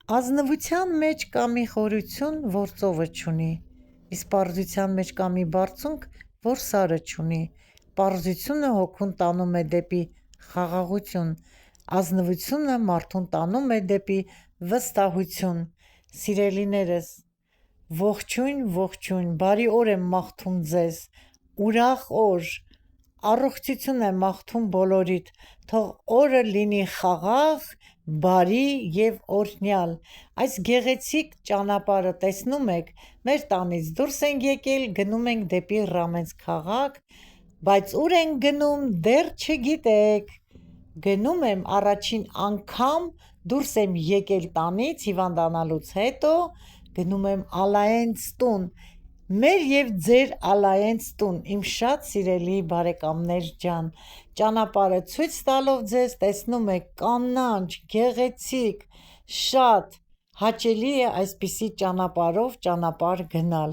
Ազնվության մեջ կա մի խորություն, որ ծովը չունի, իսկ պարզության մեջ կա մի բարձունք, որ սարը չունի։ Պարզությունը հոգուն տանում է դեպի խաղաղություն, ազնվությունը մարդուն տանում է դեպի վստահություն։ Սիրելիներս, ողջույն, ողջույն, բարի օր եմ մաղթում ձեզ, ուրախ օր, առողջություն եմ մաղթում բոլորիդ, թող օրը լինի խաղաղ, բարի և օրհնյալ։ Այս գեղեցիկ ճանապարհը տեսնում եք, մեր տանից դուրս ենք եկել, գնում ենք դեպի Ռամենս քաղաք, բայց ուր ենք գնում, դեռ չգիտեք։ Գնում եմ առաջին անգամ դուրս եմ եկել տանից հիվանդանալուց հետո, գնում եմ Ալայենց տուն, մեր և ձեր Ալայենց տուն, իմ շատ սիրելի բարեկամներ ջան, ճանապարհը ցույց տալով ձեզ, տեսնում եք կանաչ, գեղեցիկ, շատ հաճելի է այսպիսի ճանապարհով ճանապարհ գնալ,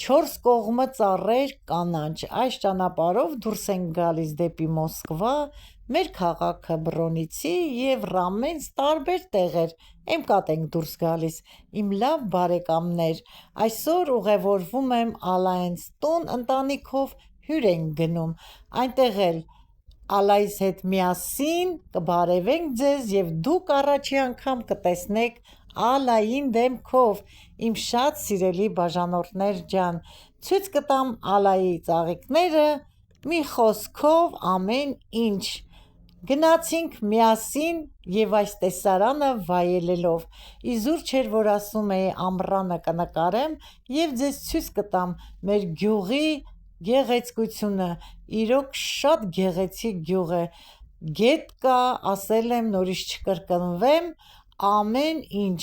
4 կողմը ծառեր, կանաչ, այս ճանապարհով դուրս ենք գալիս դեպի Մոսկվա, մեր քաղաքը Բրոնիցի և Ռամենս տարբեր տեղեր, MKAD ենք դուրս գալիս, իմ լավ բարեկամներ, այսօր ուղևորվում եմ Ալայենց տուն, ընտանիքով հյուր ենք գնում, այնտեղ էլ Ալայիս հետ միասին կբարևենք ձեզ և դուք առաջի անգամ կտեսնեք Ալային դեմքով, իմ շատ սիրելի բաժանորդներ ջան, ցույց կտամ Ալայի ծաղիկները, մի խոսքով ամեն ինչ։ Գնացինք միասին և այս տեսարանը վայելելով, իզուր չէր, որ ասում էի ամռանը կնկարեմ և ձեզ ցույց կտամ մեր գյուղի գեղեցկությունը, իրոք շատ գեղեցիկ գյուղ է, գետ կա, ասել եմ նորից չկրկնվեմ, ամեն ինչ,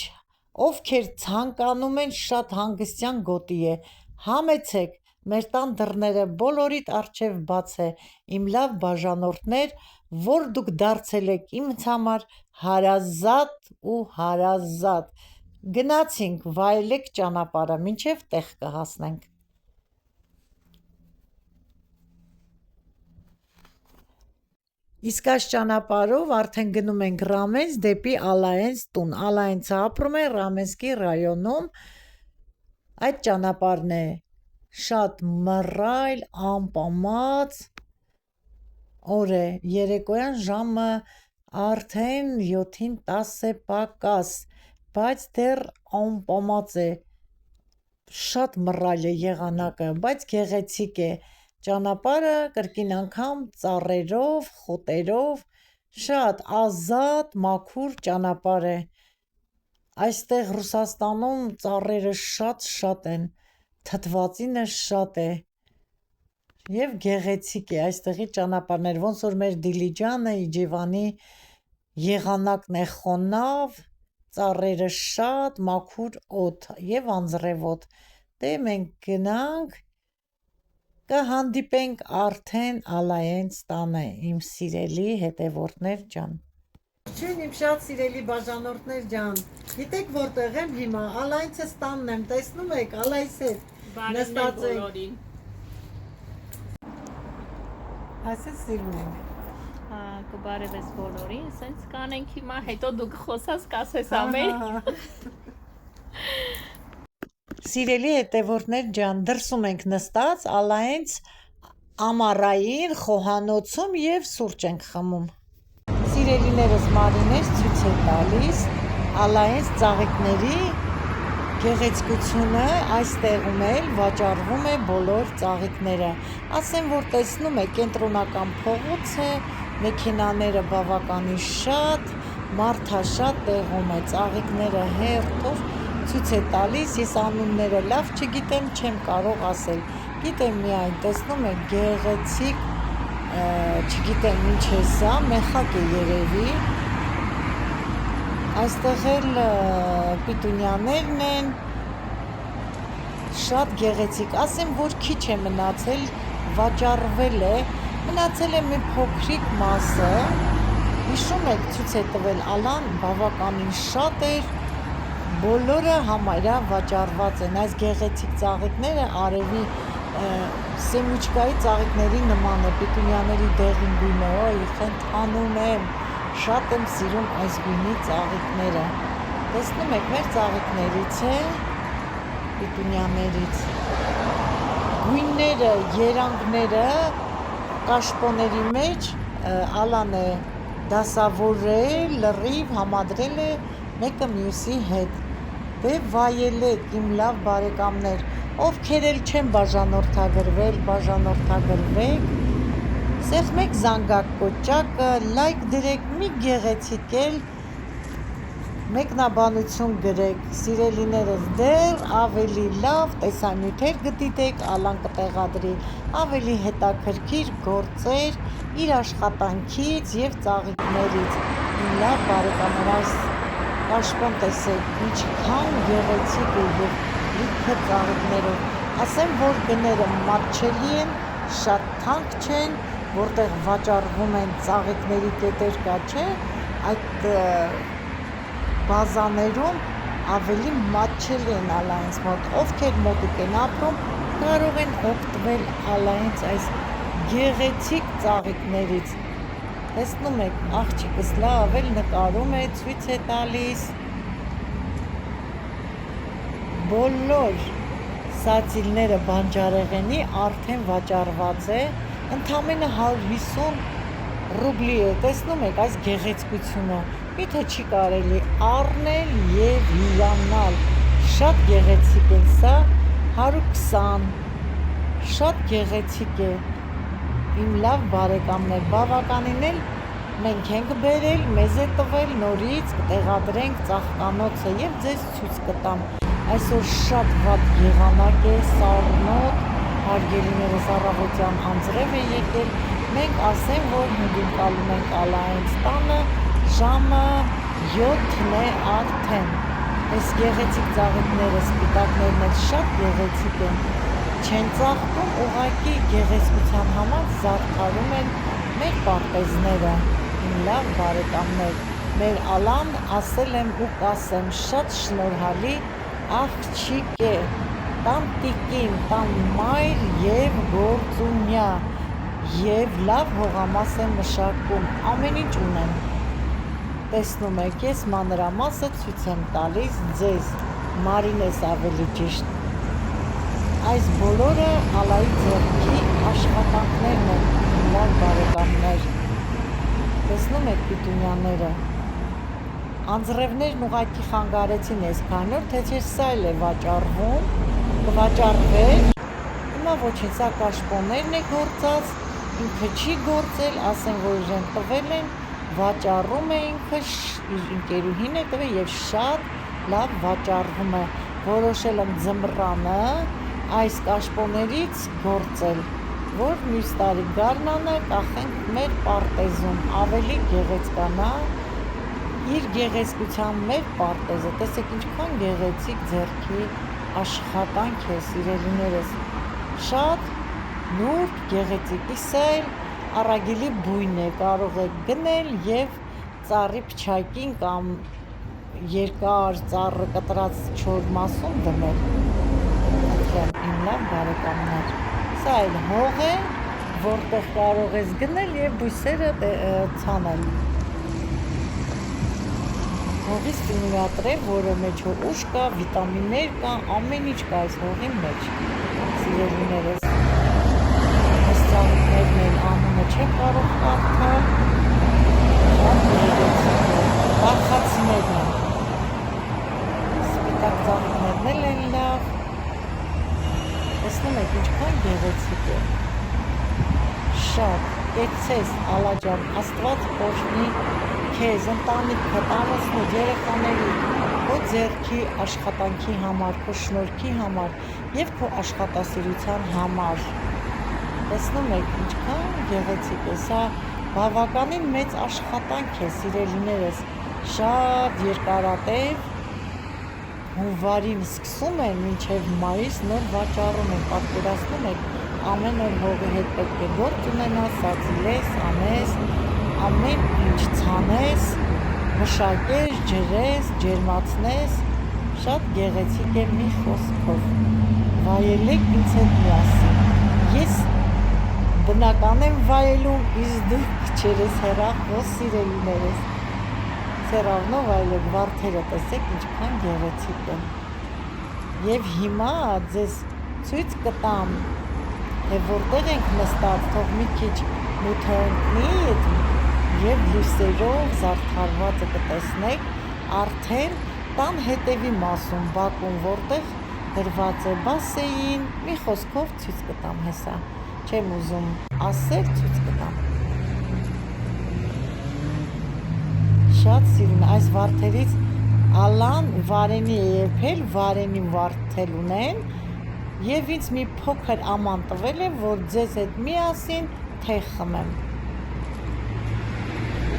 ովքեր ցանկանում են, շատ հանգստյան գոտի է, համեցեք, մեր տան դռները բոլորիդ առջև բաց է, իմ լավ բաժանորդներ, որ դուք դարձել եք ինձ համար հարազատ ու հարազատ, գնացինք, վայելեք ճանապարհը, մինչև տեղ կհասնենք։ Իսկ այս ճանապարհով արդեն գնում ենք Ռամենս դեպի Ալայենց տուն, Ալայենցը ապրում է Ռամենսկի ռայոնում, այդ ճանապարհն է շատ մռայլ, ամպամած օր է, երեկոյան ժամը արդեն 7-10 է պակաս, բայց դեռ ամպամած է, շատ մռայլ է եղանակը, բայց գեղեցիկ է, ճանապարհը կրկին անգամ ծառերով, խոտերով, շատ ազատ, մաքուր ճանապարհ է, այստեղ Ռուսաստանում ծառերը շատ են, թթվածինը շատ է և գեղեցիկ է այստեղի ճանապարհները, ոնց որ մեր Դիլիջանը, Իջևանի եղանակն է խոնավ, ծառերը շատ, մաքուր օդ և անձրևոտ, դե մենք գնանք, կհանդիպենք արդեն Ալայենց տանը, իմ սիրելի հետևորդներ ջան։ Ողջույն իմ շատ սիրելի բաժանորդներ ջան, գիտեք որտեղ եմ հիմա, Ալայենցս տանն եմ, տեսնում եք, Ալայիս հետ նստած ենք, այսպես սիրում ենք։ Կբարևես բոլորին, սենց կանենք հիմա, հետո դու կխոսաս, կասես ամեն։ Սիրելի հետևորդներ ջան, դրսում ենք նստած, Ալայենց ամառային խոհանոցում և սուրճ ենք խմում։ Սիրելիներս Մարինես ցույց է տալիս Ալայենց ծաղիկների գեղեցկությունը, այստեղում էլ վաճառվում է բոլոր ծաղիկները, ասեմ, որ տեսնում եք, կենտրոնական փողոց է, մեքենաները բավականին շատ, մարդաշատ տեղում է, ծաղիկները հերթով ցույց է տալիս, ես անունները լավ չգիտեմ, չեմ կարող ասել, գիտեմ միայն, տեսնում եք, գեղեցիկ, չգիտեմ ինչ է սա, մեխակ է երևի, այստեղ էլ պիտունյաներն են, շատ գեղեցիկ, ասեմ, որ քիչ է մնացել, վաճառվել է, մնացել է մի փոքրիկ մասը, հիշում եք, ցույց է տվել Ալան, բավականին շատ էր, բոլորը համարյա վաճառված են, այս գեղեցիկ ծաղիկները արևի սեմուչկայի ծաղիկների նման է, պիտունյաների դեղին գույնը, օй, խենթանում եմ, շատ եմ սիրում այս գույնի ծաղիկները, Տեսնում եք, մեր ծաղիկներից է, պիտունյաներից, գույնները, երանգները կաշպոների մեջ ալան է դասավորել, լրիվ համադրել է մեկը մյուսի հետ։ Դե վայելեք իմ լավ բարեկամներ, ովքեր էլ չեն բաժանորդագրվել, բաժանորդագրվեք, սեղմեք զանգակ կոճակը, լայք դրեք, մի գեղեցիկ էլ մեկնաբանություն գրեք, սիրելիներս, դեռ ավելի լավ տեսանյութեր կդիտեք, ալան կտեղադրի ավելի հետաքրքիր գործեր իր աշխատանքից և ծաղիկներից։ Իմ լավ բարեկամներ, այս կաշպոն տեսեք, ինչքան գեղեցիկ է և լիքը ծաղիկներով, ասեմ, որ գները մատչելի են, շատ թանկ չեն, որտեղ վաճառվում են ծաղիկների կետեր կա, չէ, այդ բազաներում ավելի մատչելի են ալայնց մոտ, ովքեր մոտիկ են ապրում, կարող են օգտվել ալայնց այս գեղեցիկ ծաղիկներից։ Տեսնում եք, աղջիկս լավ էլ նկարում է, ցույց է տալիս, բոլոր սացիլները բանջարեղենի արդեն վաճառված է, ընդամենը 150 ռուբլի է, տեսնում եք այս գեղեցկությունը, միթե չի կարելի առնել և հիանալ, շատ գեղեցիկ է սա, 120, շատ գեղեցիկ է, իմ լավ բարեկամներ, բավականին էլ մենք ենք բերել, մեզ է տվել, նորից կտեղադրենք ծաղկանոցը և ձեզ ցույց կտամ, այսօր շատ վատ եղանակ է, սառնոտ, հարգելիներս առավոտյան անձրև է եկել, մենք ասեմ, որ հնդիկալում ենք ալայնց տանը, ժամը 7-ն է արդեն, այս գեղեցիկ ծաղիկները, սպիտակներն էլ շատ գեղեցիկ են, չեն ծաղկում, ուղղակի գեղեցկության համար զարդարում են մեր պարտեզները, իմ լավ բարեկամներ, մեր ալան, ասել եմ ու կասեմ, շատ շնորհալի աղջիկ է, տան տիկին, տան մայր և գործունյա և լավ հողամաս է մշակում, ամեն ինչ ունեն, տեսնում եք, ես մանրամասը ցույց եմ տալիս ձեզ, Մարինես ավելի ճիշտ, այս բոլորը ալայի ձեռքի աշխատանքներն են, լավ բարեկամներ, տեսնում եք պիտունյաները, անձրևներն ուղղակի խանգարեցին այսքան օր, թե չէ սա էլ է վաճառվում, կվաճառվեր, հիմա ոչինչ, սա կաշպոներն է գործած, ինքը չի գործել, ասեմ, որ իրեն տվել են, վաճառում է ինքը, իր ընկերուհին է տվել և շատ լավ վաճառվում է, որոշել եմ ձմռանը այս կաշպոներից գործել, որ մյուս տարի գարնանը կախենք մեր պարտեզում, ավելի գեղեցկանա, իր գեղեցկության մեր պարտեզը, տեսեք ինչքան գեղեցիկ ձեռքի աշխատանք է, սիրելիներս, շատ նուրբ գեղեցիկ, սա էլ առագիլի բույն է, կարող եք գնել և ծառի փչակին կամ երկար ծառը կտրած չոր մասում դնել, իմ լավ բարեկամներ, սա էլ հող է, որտեղ կարող ես գնել և բույսերը ցանել, հողի ստիմուլատոր, որը մեջ ուժ կա, վիտամիններ կա, ամեն ինչ կա այս հողի մեջ, սիրելիներս, այս ծաղիկներն էլ անունը չեք կարող կարդալ, շատ գեղեցիկ է, բախացիներն են, սպիտակ ծաղիկներն էլ են լավ, տեսնում եք ինչքան գեղեցիկ է, շատ, կեցցես ալաջան, աստված օրհնի քեզ, ընտանիքը, տանոցնուդ, երեխաների, քո ձեռքի աշխատանքի համար, քո շնորհքի համար և քո աշխատասիրության համար, տեսնում եք ինչքան գեղեցիկ է, սա բավականին մեծ աշխատանք է, սիրելիներս, շատ երկարատև, հունվարին սկսում են, մինչև մայիս նոր վաճառում են, պատկերացնում եք, ամեն օր հողի հետ պետք է գործ ունենաս, սացիլես, անես, ամեն ինչ ցանես, մշակես, ջրես, ջերմացնես, շատ գեղեցիկ է մի խոսքով, վայելեք ինձ հետ միասին, ես բնական եմ վայելում, իսկ դուք քչերս հեռախոս սիրելիներս, Все равно վայելեք վարդերը տեսեք ինչքան գեղեցիկ են։ Եվ հիմա ձեզ ցույց կտամ, թե որտեղ ենք նստած, թող մի քիչ մութը ընկնի եւ լույսերով զարդարվածը կտեսնեք, արդեն տան հետևի մասում բակում, որտեղ դրված է բասեին, մի խոսքով ցույց կտամ հեսա, չեմ ուզում ասել, ցույց կտամ։ Շատ սիրուն այս վարդերից Ալան Վարենի է եփել, Վարենի վարդել ունեն եւ ինձ մի փոքր աման տվել է, որ ձեզ հետ միասին թեյ խմեմ։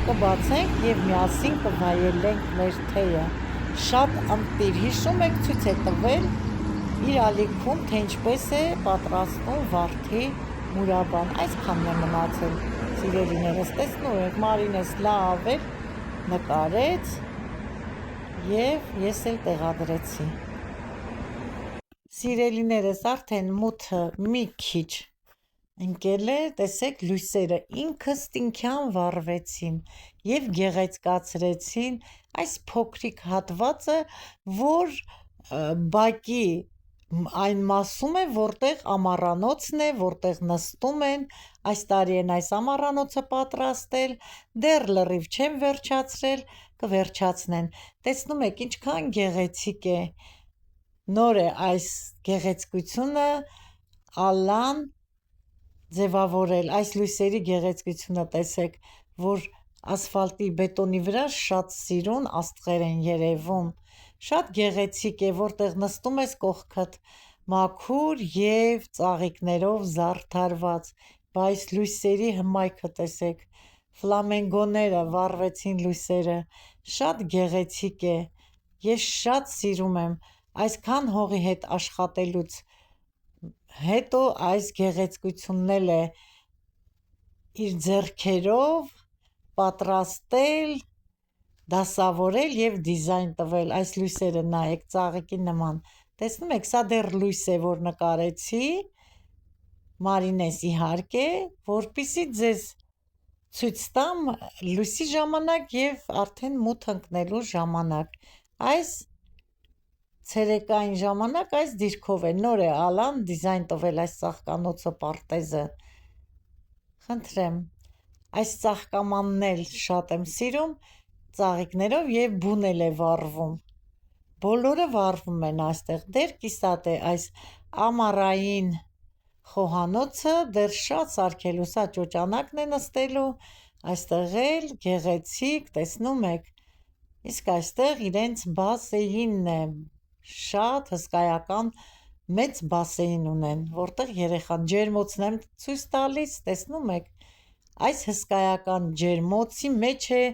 Կբացենք եւ միասին կվայելենք մեր թեյը։ Շատ ըմտիր, հիշում եք ցույց է տվել իր ալիքում, թե ինչպես է պատրաստում վարդի մուրաբան։ Այսքանն է մնացել, սիրելիներս, տեսնում եք, Մարինես լավ էր նկարեց եւ ես էլ տեղադրեցի։ Սիրելիներս, արդեն մութը մի քիչ ընկել է, տեսեք լույսերը ինքնստինքյան վառվեցին եւ գեղեցկացրեցին այս փոքրիկ հատվածը, որ բակի այն մասում է, որտեղ ամառանոցն է, որտեղ նստում են, այս տարի են այս ամառանոցը պատրաստել, դեռ լրիվ չեմ վերջացրել, կվերջացնեն։ Տեսնում եք ինչքան գեղեցիկ է, նոր է այս գեղեցկությունը Ալան ձևավորել, այս լույսերի գեղեցկությունը տեսեք, որ ասֆալտի բետոնի վրա շատ սիրուն աստղեր են երևում, շատ գեղեցիկ է, որտեղ նստում ես կողքդ մաքուր եւ ծաղիկներով զարդարված, բայց լույսերի հմայքը տեսեք, ֆլամենգոները վառվեցին լույսերը, շատ գեղեցիկ է, ես շատ սիրում եմ, այսքան հողի հետ աշխատելուց հետո այս գեղեցկությունն էլ է իր ձեռքերով պատրաստել, դասավորել եւ դիզայն տվել, այս լույսերը նայեք ծաղիկի նման, տեսնում եք, սա դեռ լույս է, որ նկարեցի, Մարինես իհարկե, որպեսզի ձեզ ցույց տամ լույսի ժամանակ եւ արդեն մութ ընկնելու ժամանակ, այս ցերեկային ժամանակ այս դիրքով է, նոր է Ալան դիզայն տվել այս ծաղկանոցը պարտեզը, խնդրեմ, այս ծաղկամանն էլ շատ եմ սիրում, ծաղիկներով եւ բուն էլ է վառվում, բոլորը վառվում են այստեղ, դեռ կիսատ է այս ամառային խոհանոցը, դեռ շատ սարքելու, սա ճոճանակն է նստելու, այստեղ էլ գեղեցիկ, տեսնում եք, իսկ այստեղ իրենց բասեինն է, շատ հսկայական մեծ բասեին ունեն, որտեղ երեխան ջերմոցն եմ ցույց տալիս, տեսնում եք, այս հսկայական ջերմոցի մեջ է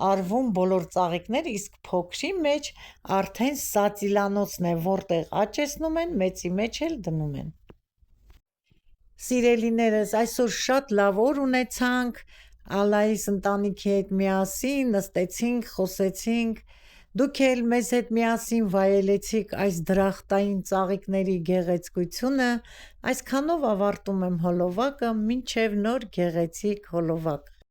արվում բոլոր ծաղիկները, իսկ փոքրի մեջ արդեն սածիլանոցն է, որտեղ աճեցնում են, մեծի մեջ էլ դնում են։ Սիրելիներս, այսօր շատ լավ օր ունեցանք, Ալայիս ընտանիքի հետ միասին նստեցինք, խոսեցինք, դուք էլ մեզ հետ միասին վայելեցիք այս դրախտային ծաղիկների գեղեցկությունը, այսքանով ավարտում եմ հոլովակը, մինչև նոր գեղեցիկ հոլովակ։